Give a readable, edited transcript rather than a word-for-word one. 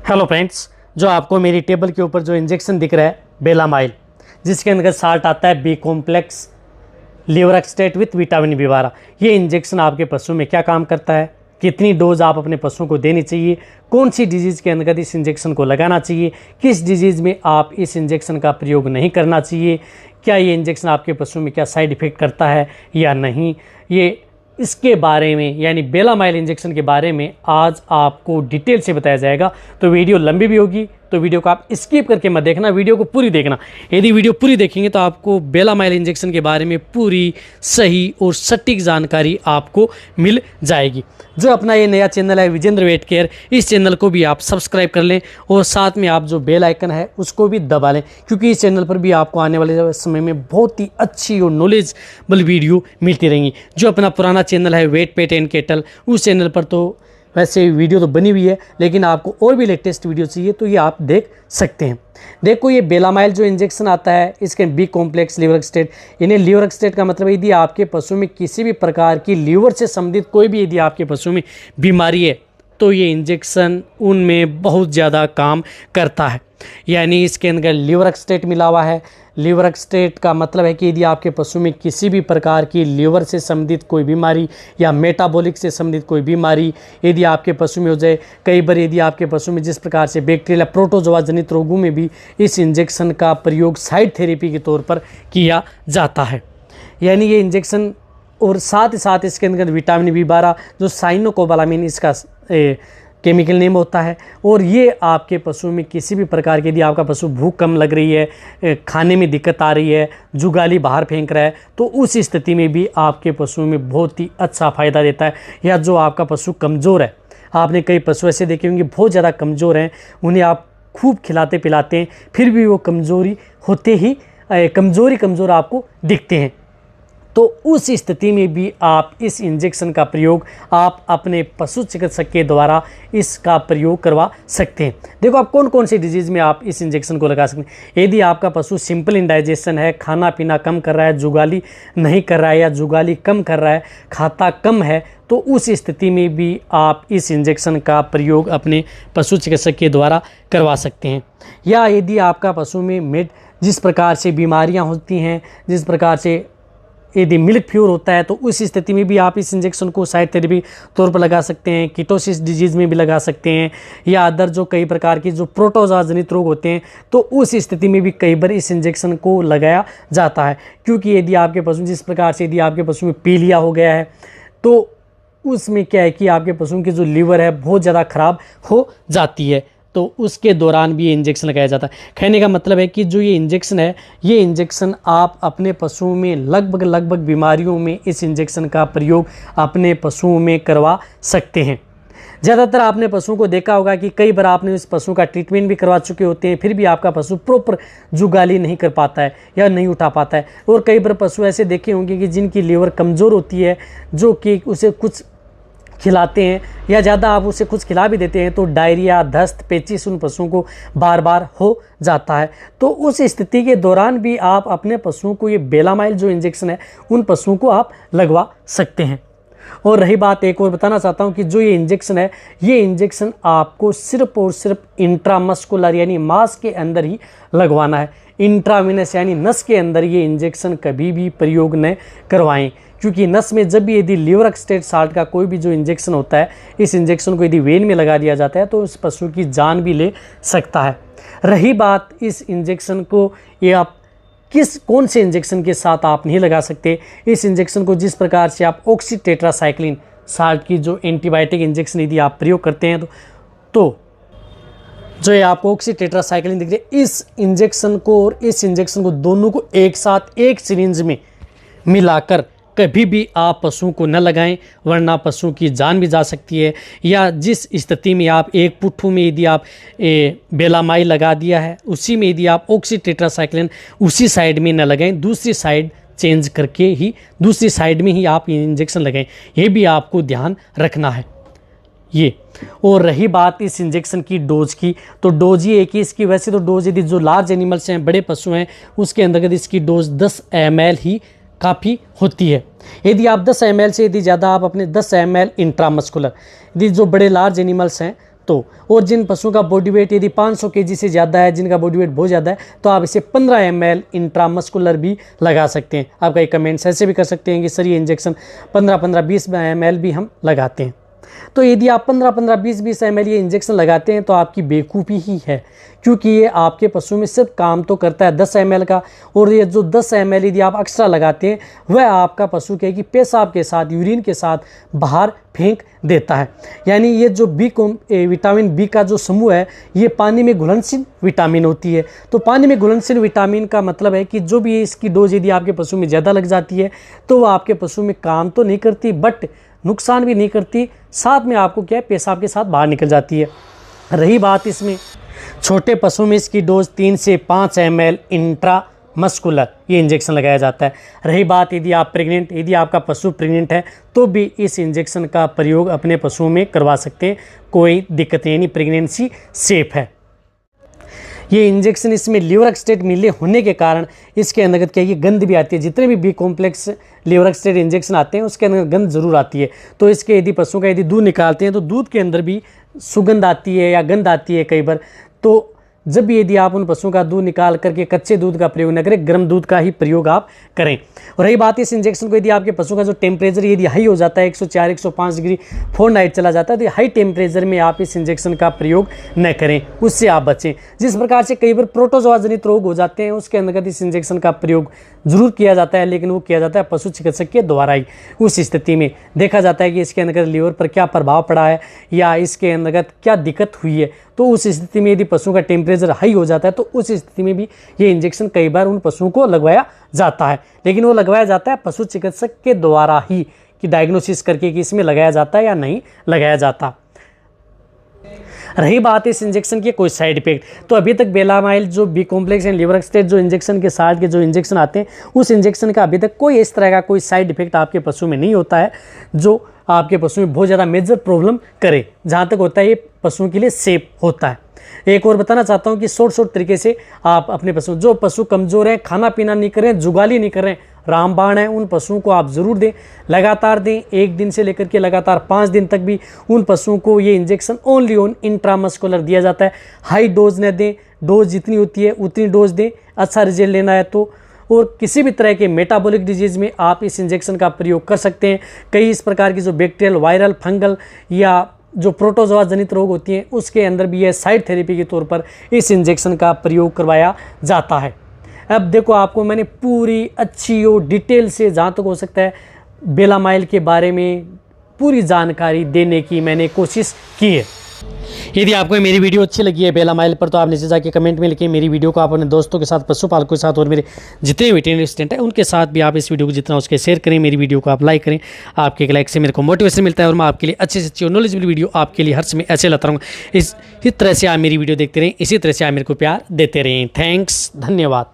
Hello friends, जो आपको मेरी टेबल के ऊपर जो इंजेक्शन दिख रहा है बेलामाइल, जिसके अंदर साल्ट आता है B complex liver extract with vitamin B 12। ये इंजेक्शन आपके पशु में क्या काम करता है, कितनी डोज आप अपने पशुओं को देनी चाहिए, कौन सी डिजीज़ के अंतर्गत इस इंजेक्शन को लगाना चाहिए, किस डिजीज़ में आप इस इंजेक्शन का प्रयोग नहीं करना चाहिए, क्या ये इंजेक्शन आपके पशु में क्या साइड इफ़ेक्ट करता है या नहीं, ये इसके बारे में यानी बेलामाइल इंजेक्शन के बारे में आज आपको डिटेल से बताया जाएगा। तो वीडियो लंबी भी होगी, तो वीडियो को आप स्किप करके मत देखना, वीडियो को पूरी देखना। यदि वीडियो पूरी देखेंगे तो आपको बेलामाइल इंजेक्शन के बारे में पूरी सही और सटीक जानकारी आपको मिल जाएगी। जो अपना ये नया चैनल है विजेंद्र वेट केयर, इस चैनल को भी आप सब्सक्राइब कर लें और साथ में आप जो बेल आइकन है उसको भी दबा लें, क्योंकि इस चैनल पर भी आपको आने वाले समय में बहुत ही अच्छी और नॉलेजेबल वीडियो मिलती रहेंगी। जो अपना पुराना चैनल है वेट पेट एंड केटल, उस चैनल पर तो वैसे वीडियो तो बनी हुई है, लेकिन आपको और भी लेटेस्ट वीडियो चाहिए तो ये आप देख सकते हैं। देखो, ये बेलामाइल जो इंजेक्शन आता है, इसके बी कॉम्प्लेक्स लीवरएक्सटेट, इन्हें लीवरएक्सटेट का मतलब यदि आपके पशु में किसी भी प्रकार की लीवर से संबंधित कोई भी यदि आपके पशु में बीमारी है तो ये इंजेक्शन उनमें बहुत ज़्यादा काम करता है। यानी इसके अंदर लीवरएक्सटेट मिला हुआ है। लीवरएक्सटेट का मतलब है कि यदि आपके पशु में किसी भी प्रकार की लीवर से संबंधित कोई बीमारी या मेटाबॉलिक से संबंधित कोई बीमारी यदि आपके पशु में हो जाए, कई बार यदि आपके पशु में जिस प्रकार से बैक्टीरिया प्रोटोजोआ जनित रोगों में भी इस इंजेक्शन का प्रयोग साइड थेरेपी के तौर पर किया जाता है। यानी ये इंजेक्शन और साथ ही साथ इसके अंदर विटामिन बी 12 जो साइनोकोबालामिन इसका केमिकल नेम होता है, और ये आपके पशु में किसी भी प्रकार की यदि आपका पशु भूख कम लग रही है, खाने में दिक्कत आ रही है, जुगाली बाहर फेंक रहा है, तो उस स्थिति में भी आपके पशु में बहुत ही अच्छा फ़ायदा देता है। या जो आपका पशु कमज़ोर है, आपने कई पशु ऐसे देखे होंगे बहुत ज़्यादा कमज़ोर हैं, उन्हें आप खूब खिलाते पिलाते हैं फिर भी वो कमज़ोरी होते ही कमज़ोर आपको दिखते हैं। तो उस स्थिति में भी आप इस इंजेक्शन का प्रयोग आप अपने पशु चिकित्सक के द्वारा इसका प्रयोग करवा सकते हैं। देखो, आप कौन कौन सी डिजीज़ में आप इस इंजेक्शन को लगा सकते हैं। यदि आपका पशु सिंपल इंडाइजेशन है, खाना पीना कम कर रहा है, जुगाली नहीं कर रहा है या जुगाली कम कर रहा है, खाता कम है, तो उस स्थिति में भी आप इस इंजेक्शन का प्रयोग अपने पशु चिकित्सक के द्वारा करवा सकते हैं। या यदि आपका पशु में जिस प्रकार से बीमारियाँ होती हैं, जिस प्रकार से यदि मिल्क फ्यूर होता है, तो उस स्थिति में भी आप इस इंजेक्शन को साइड थेरेपी तौर पर लगा सकते हैं। कीटोसिस डिजीज़ में भी लगा सकते हैं, या अदर जो कई प्रकार की जो प्रोटोजोआ जनित रोग होते हैं, तो उस स्थिति में भी कई बार इस इंजेक्शन को लगाया जाता है। क्योंकि यदि आपके पशु जिस प्रकार से यदि आपके पशु में पीलिया हो गया है, तो उसमें क्या है कि आपके पशुओं की जो लीवर है बहुत ज़्यादा ख़राब हो जाती है, तो उसके दौरान भी ये इंजेक्शन लगाया जाता है। कहने का मतलब है कि जो ये इंजेक्शन है, ये इंजेक्शन आप अपने पशुओं में लगभग बीमारियों में इस इंजेक्शन का प्रयोग अपने पशुओं में करवा सकते हैं। ज़्यादातर आपने पशुओं को देखा होगा कि कई बार आपने इस पशु का ट्रीटमेंट भी करवा चुके होते हैं, फिर भी आपका पशु प्रॉपर जुगाली नहीं कर पाता है या नहीं उठा पाता है। और कई बार पशु ऐसे देखे होंगे कि जिनकी लीवर कमज़ोर होती है, जो कि उसे कुछ खिलाते हैं या ज़्यादा आप उसे कुछ खिला भी देते हैं तो डायरिया, दस्त, पेचिश उन पशुओं को बार बार हो जाता है। तो उस स्थिति के दौरान भी आप अपने पशुओं को ये बेलामाइल जो इंजेक्शन है उन पशुओं को आप लगवा सकते हैं। और रही बात, एक और बताना चाहता हूं कि जो ये इंजेक्शन है, ये इंजेक्शन आपको सिर्फ और सिर्फ इंट्रामस्कुलर यानी मांस के अंदर ही लगवाना है। इंट्राविनस यानी नस के अंदर ये इंजेक्शन कभी भी प्रयोग न करवाएं, क्योंकि नस में जब भी यदि लीवरएक्सटेट साल्ट का कोई भी जो इंजेक्शन होता है, इस इंजेक्शन को यदि वेन में लगा दिया जाता है तो उस पशु की जान भी ले सकता है। रही बात इस इंजेक्शन को ये आप कौन से इंजेक्शन के साथ आप नहीं लगा सकते, इस इंजेक्शन को जिस प्रकार से आप ऑक्सीटेट्रासाइक्लिन साल्ट की जो एंटीबायोटिक इंजेक्शन यदि आप प्रयोग करते हैं तो जो ये आपको ऑक्सीटेट्रासाइक्लिन दिख रही है, इस इंजेक्शन को और इस इंजेक्शन को दोनों को एक साथ एक सिरिंज में मिलाकर कभी भी आप पशुओं को न लगाएं, वरना पशुओं की जान भी जा सकती है। या जिस स्थिति में आप एक पुट्ठू में यदि आप बेलामाइल लगा दिया है, उसी में यदि आप ऑक्सीटेट्रासाइक्लिन उसी साइड में न लगाएं, दूसरी साइड चेंज करके ही दूसरी साइड में ही आप इंजेक्शन लगाएं, ये भी आपको ध्यान रखना है ये। और रही बात इस इंजेक्शन की डोज की, तो डोज ये है कि इसकी वैसे तो डोज यदि जो लार्ज एनिमल्स हैं, बड़े पशु हैं, उसके अंतर्गत इसकी डोज 10 ml ही काफ़ी होती है। यदि आप 10 ml से यदि ज़्यादा आप अपने 10 ml इंट्रामस्कुलर, यदि जो बड़े लार्ज एनिमल्स हैं तो और जिन पशुओं का बॉडी वेट यदि 500 केजी से ज़्यादा है, जिनका बॉडी वेट बहुत ज़्यादा है, तो आप इसे 15 ml इंट्रामस्कुलर भी लगा सकते हैं। आप कई कमेंट्स ऐसे भी कर सकते हैं कि सर ये इंजेक्शन 15-20 ml भी हम लगाते हैं। तो यदि आप 15-20 ml ये इंजेक्शन लगाते हैं तो आपकी बेवकूफ़ी ही है, क्योंकि ये आपके पशु में सिर्फ काम तो करता है 10 ml का, और ये जो 10 ml यदि आप एक्स्ट्रा लगाते हैं वह आपका पशु के पेशाब के साथ, यूरिन के साथ बाहर फेंक देता है। यानी ये जो विटामिन बी का जो समूह है ये पानी में घुलनशील विटामिन होती है। तो पानी में घुलनशील विटामिन का मतलब है कि जो भी इसकी डोज यदि आपके पशु में ज़्यादा लग जाती है तो वो आपके पशु में काम तो नहीं करती बट नुकसान भी नहीं करती, साथ में आपको क्या है पेशाब के साथ बाहर निकल जाती है। रही बात इसमें छोटे पशु में इसकी डोज 3 से 5 ml इंट्रामस्कुलर ये इंजेक्शन लगाया जाता है। रही बात यदि आप प्रेग्नेंट, यदि आपका पशु प्रेग्नेंट है तो भी इस इंजेक्शन का प्रयोग अपने पशुओं में करवा सकते हैं, कोई दिक्कत नहीं, प्रेगनेंसी सेफ है। ये इंजेक्शन इसमें लीवरएक्सटेट मिले होने के कारण इसके अंतर्गत क्या है गंध भी आती है। जितने भी बी कॉम्प्लेक्स लीवरएक्सटेट इंजेक्शन आते हैं उसके अंदर गंध जरूर आती है। तो इसके यदि पशुओं का यदि दूध निकालते हैं तो दूध के अंदर भी सुगंध आती है या गंध आती है कई बार। तो जब भी यदि आप उन पशुओं का दूध निकाल करके कच्चे दूध का प्रयोग न करें, गर्म दूध का ही प्रयोग आप करें। और रही बात इस इंजेक्शन को यदि आपके पशु का जो टेम्परेचर यदि हाई हो जाता है 104-105 डिग्री फ़ारेनहाइट चला जाता है तो हाई टेम्परेचर में आप इस इंजेक्शन का प्रयोग न करें, उससे आप बचें। जिस प्रकार से कई बार प्रोटोजोआ जनित रोग हो जाते हैं उसके अंतर्गत इस इंजेक्शन का प्रयोग जरूर किया जाता है, लेकिन वो किया जाता है पशु चिकित्सक के द्वारा ही। उस स्थिति में देखा जाता है कि इसके अंतर्गत लीवर पर क्या प्रभाव पड़ा है या इसके अंतर्गत क्या दिक्कत हुई है। तो उस स्थिति में यदि पशुओं का टेम्परेचर हाई हो जाता है तो उस स्थिति में भी ये इंजेक्शन कई बार उन पशुओं को लगवाया जाता है, लेकिन वो लगवाया जाता है पशु चिकित्सक के द्वारा ही कि डायग्नोसिस करके कि इसमें लगाया जाता है या नहीं लगाया जाता। रही बात इस इंजेक्शन की कोई साइड इफेक्ट, तो अभी तक बेलामाइल जो बी कॉम्प्लेक्स एंड लीवरएक्सटेट जो इंजेक्शन के साथ के जो इंजेक्शन आते हैं उस इंजेक्शन का अभी तक कोई इस तरह का कोई साइड इफेक्ट आपके पशु में नहीं होता है जो आपके पशु में बहुत ज़्यादा मेजर प्रॉब्लम करे। जहाँ तक होता है ये पशुओं के लिए सेफ होता है। एक और बताना चाहता हूँ कि शॉर्ट तरीके से आप अपने पशु, जो पशु कमज़ोर हैं, खाना पीना नहीं कर रहे हैं, जुगाली नहीं कर रहे हैं, रामबाण है, उन पशुओं को आप ज़रूर दें, लगातार दें। 1 दिन से लेकर के लगातार 5 दिन तक भी उन पशुओं को ये इंजेक्शन ओनली ऑन इंट्रामस्कुलर दिया जाता है। हाई डोज न दें, डोज जितनी होती है उतनी डोज दें, अच्छा रिजल्ट लेना है तो। और किसी भी तरह के मेटाबॉलिक डिजीज़ में आप इस इंजेक्शन का प्रयोग कर सकते हैं। कई इस प्रकार की जो बैक्टीरियल, वायरल, फंगल या जो प्रोटोजोआ जनित रोग होती हैं उसके अंदर भी यह साइड थेरेपी के तौर पर इस इंजेक्शन का प्रयोग करवाया जाता है। अब देखो आपको मैंने पूरी अच्छी और डिटेल से जहाँ तक हो सकता है बेलामाइल के बारे में पूरी जानकारी देने की मैंने कोशिश की है। यदि आपको मेरी वीडियो अच्छी लगी है बेलामाइल पर तो आप नीचे जाके कमेंट में लिखें मेरी वीडियो को आप अपने दोस्तों के साथ, पशुपालकों के साथ और मेरे जितने वेटरनरी स्टूडेंट हैं उनके साथ भी आप इस वीडियो को जितना उसके शेयर करें, मेरी वीडियो को आप लाइक करें। आपके एक लाइक से मेरे को मोटिवेशन मिलता है और मैं आपके लिए अच्छी से अच्छी और नॉलेजेबल वीडियो आपके लिए हर समय ऐसे लाता रहूँगा। इस तरह से आप मेरी वीडियो देखते रहें, इसी तरह से आप मेरे को प्यार देते रहें। थैंक्स, धन्यवाद।